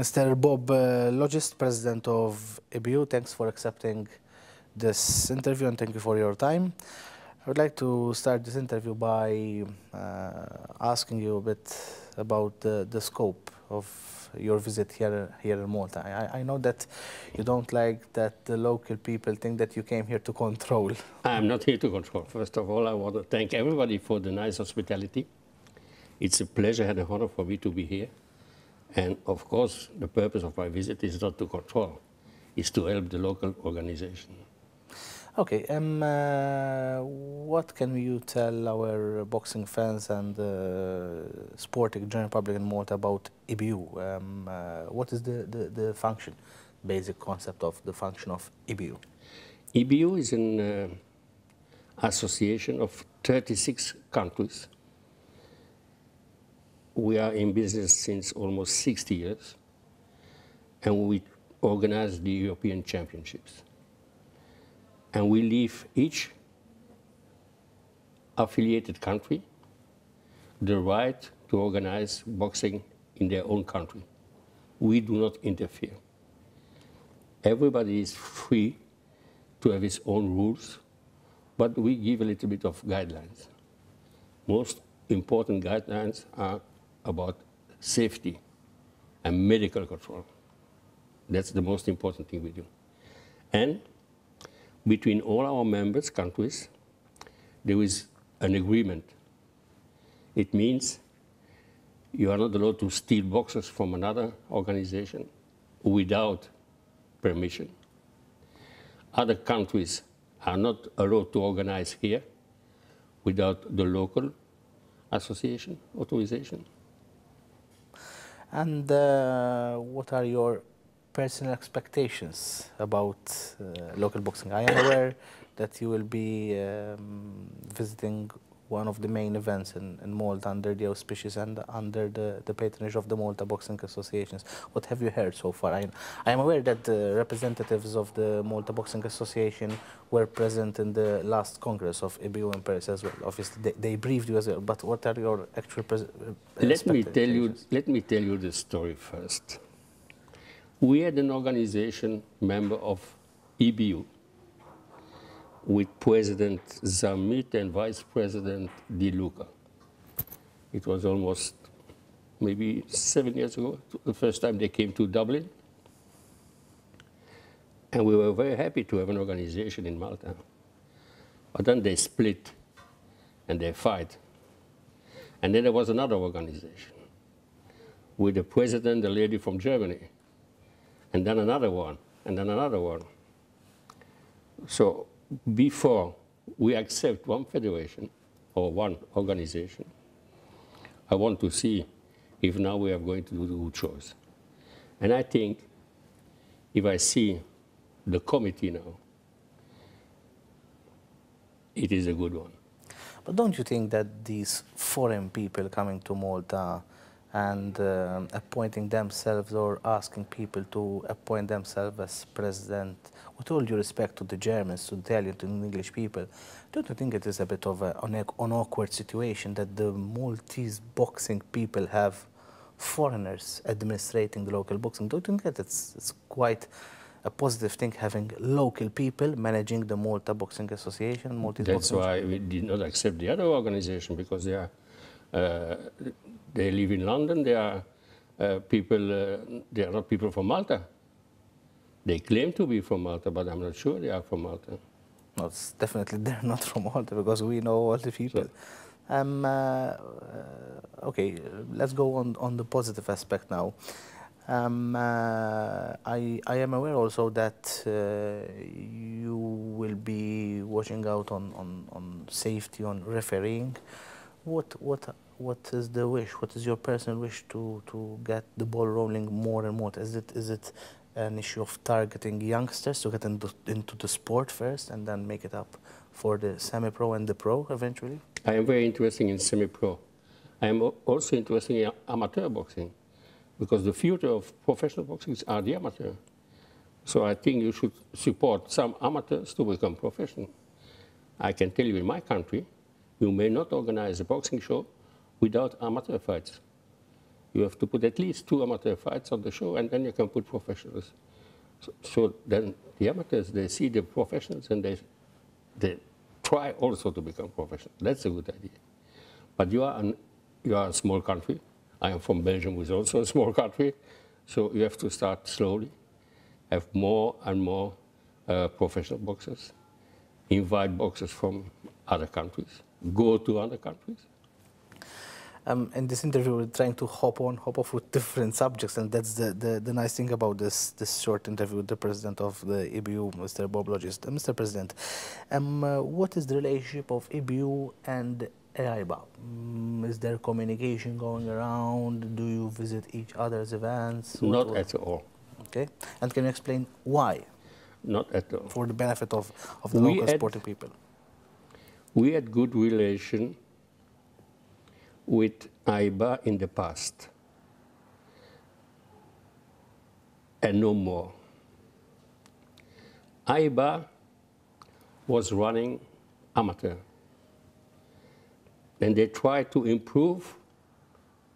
Mr. Bob Logist, President of EBU, thanks for accepting this interview and thank you for your time. I would like to start this interview by asking you a bit about the scope of your visit here in Malta. I know that you don't like that the local people think that you came here to control. I'm not here to control. First of all, I want to thank everybody for the nice hospitality. It's a pleasure and an honor for me to be here. And of course, the purpose of my visit is not to control, it's to help the local organization. Okay, what can you tell our boxing fans and sporting general public in Malta about EBU? What is the function, basic concept of the function of EBU? EBU is an association of 36 countries. We are in business since almost 60 years, and we organize the European Championships. And we leave each affiliated country the right to organize boxing in their own country. We do not interfere. Everybody is free to have his own rules, but we give a little bit of guidelines. Most important guidelines are about safety and medical control. That's the most important thing we do. And between all our members countries, there is an agreement. It means you are not allowed to steal boxes from another organization without permission. Other countries are not allowed to organize here without the local association authorization. And what are your personal expectations about local boxing? I am aware that you will be visiting one of the main events in Malta under the auspices and under the patronage of the Malta Boxing Associations. What have you heard so far? I am aware that the representatives of the Malta Boxing Association were present in the last Congress of EBU in Paris as well. Obviously, they briefed you as well, but what are your actual expectations? Let me tell you the story first. We had an organization member of EBU with President Zamit and Vice President Di Luca. It was almost maybe 7 years ago, the first time they came to Dublin. And we were very happy to have an organization in Malta. But then they split and they fight. And then there was another organization with the president, the lady from Germany, and then another one, and then another one. So before we accept one federation or one organization, I want to see if now we are going to do the good choice. And I think if I see the committee now, it is a good one. But don't you think that these foreign people coming to Malta and appointing themselves or asking people to appoint themselves as president, with all due respect to the Germans, to the Italian, to the English people, don't you think it is a bit of an awkward situation that the Maltese boxing people have foreigners administrating the local boxing? Don't you think that it's quite a positive thing having local people managing the Malta Boxing Association? That's why we did not accept the other organization, because they are they live in London. They are people. They are not people from Malta. They claim to be from Malta, but I'm not sure they are from Malta. No, it's definitely they're not from Malta, because we know all the people. So, okay, let's go on the positive aspect now. I am aware also that you will be watching out on safety, on refereeing. What is the wish? What is your personal wish to get the ball rolling more and more? Is it an issue of targeting youngsters to get into the sport first and then make it up for the semi-pro and the pro eventually? I am very interested in semi-pro. I am also interested in amateur boxing, because the future of professional boxing are the amateur. So I think you should support some amateurs to become professional. I can tell you, in my country, you may not organize a boxing show without amateur fights. You have to put at least 2 amateur fights on the show, and then you can put professionals. So then the amateurs, they see the professionals, and they try also to become professional. That's a good idea. But you are a small country. I am from Belgium, which is also a small country. So you have to start slowly, have more and more professional boxers, invite boxers from other countries, go to other countries. In this interview, we're trying to hop off with different subjects, and that's the nice thing about this short interview with the president of the EBU, Mr. Bob Logis. Mr. President, what is the relationship of EBU and AIBA? Is there communication going around? Do you visit each other's events? Not at all. Okay, and can you explain why? Not at all. For the benefit of the local sporting people. We had good relation with AIBA in the past, and no more. AIBA was running amateur, and they tried to improve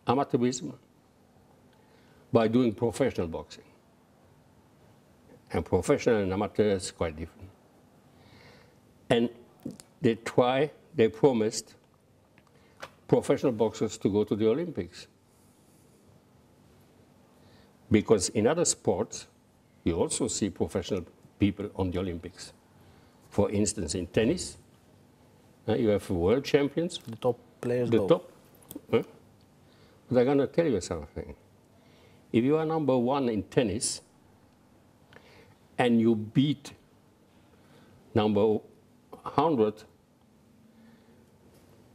amateurism by doing professional boxing. And professional and amateur is quite different. And they promised professional boxers to go to the Olympics. Because in other sports, you also see professional people on the Olympics. For instance, in tennis, you have world champions. The top players The go. top. But I'm going to tell you something. If you are number 1 in tennis, and you beat number 100,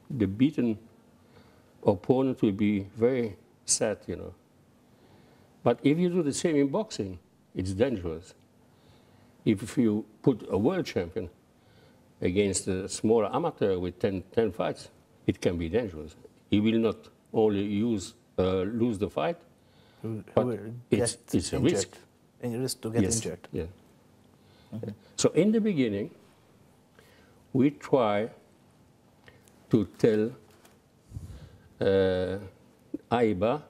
the beaten opponent will be very sad, you know. But if you do the same in boxing, it's dangerous. If you put a world champion against a smaller amateur with 10 fights, it can be dangerous. He will not only lose the fight, but it's a risk. A risk to get injured. Yeah. Mm-hmm. So in the beginning, we try to tell AIBA,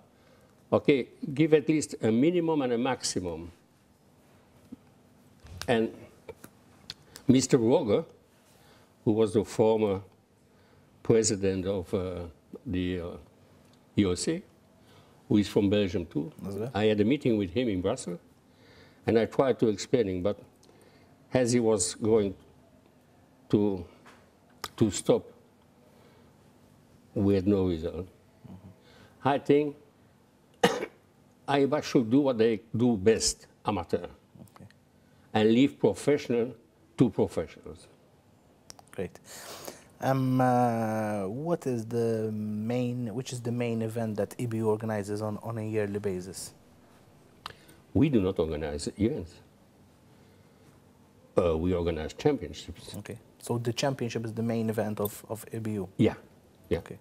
okay, give at least a minimum and a maximum. And Mr. Roger, who was the former president of the IOC, who is from Belgium too, I had a meeting with him in Brussels, and I tried to explain him, but as he was going to stop, we had no result. Mm-hmm. I think AIBA should do what they do best, amateur, and leave professional to professionals. Great. Which is the main event that EBU organizes on a yearly basis? We do not organize events. We organize championships. Okay. So the championship is the main event of EBU? Yeah. Yeah. Okay.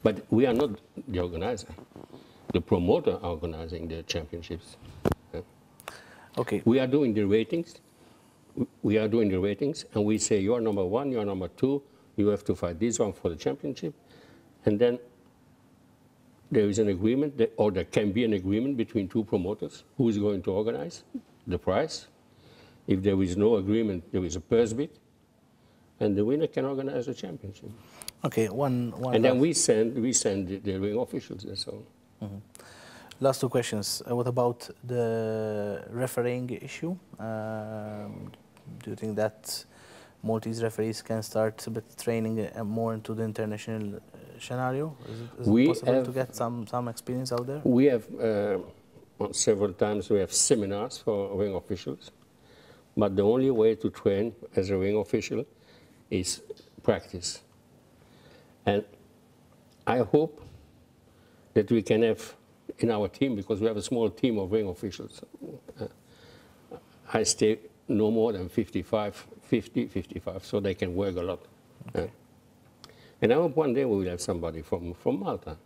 But we are not the organizer. The promoter are organizing the championships. Yeah. Okay. We are doing the ratings. We are doing the ratings, and we say, you are number 1, you are number 2, you have to fight this one for the championship. And then there is an agreement, or there can be an agreement between 2 promoters who is going to organize the prize. If there is no agreement, there is a purse bid, and the winner can organize the championship. Okay, and then we send the ring officials, that's all. Mm-hmm. Last 2 questions. What about the refereeing issue? Do you think that Maltese referees can start a bit training more into the international scenario? Is it possible to get some experience out there? We have several times we have seminars for ring officials, but the only way to train as a ring official is practice. And I hope that we can have in our team, because we have a small team of ring officials, I stay no more than 50, 55, so they can work a lot. Okay. And I hope one day we will have somebody from Malta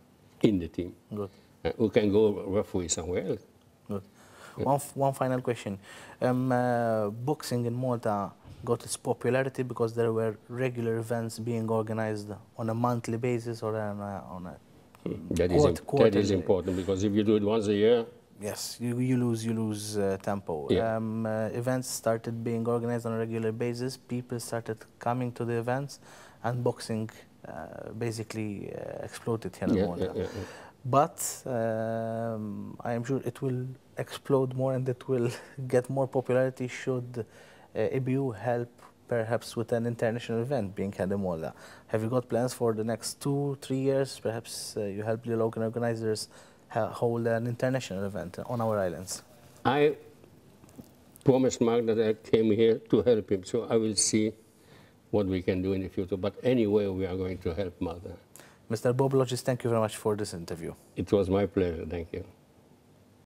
in the team. Good. Who can go referee somewhere else. Good. Yeah. One final question. Boxing in Malta got its popularity because there were regular events being organized on a monthly basis or on a That is important, because if you do it once a year, yes, you lose tempo. Yeah. Events started being organized on a regular basis. People started coming to the events, and boxing basically exploded here in Malta. But I am sure it will explode more, and it will get more popularity should ABU help perhaps with an international event being held in Malta. Have you got plans for the next 2-3 years? Perhaps you help the local organizers hold an international event on our islands. I promised Mark that I came here to help him, so I will see what we can do in the future. But anyway, we are going to help Malta. Mr. Bobulogis, thank you very much for this interview. It was my pleasure. Thank you.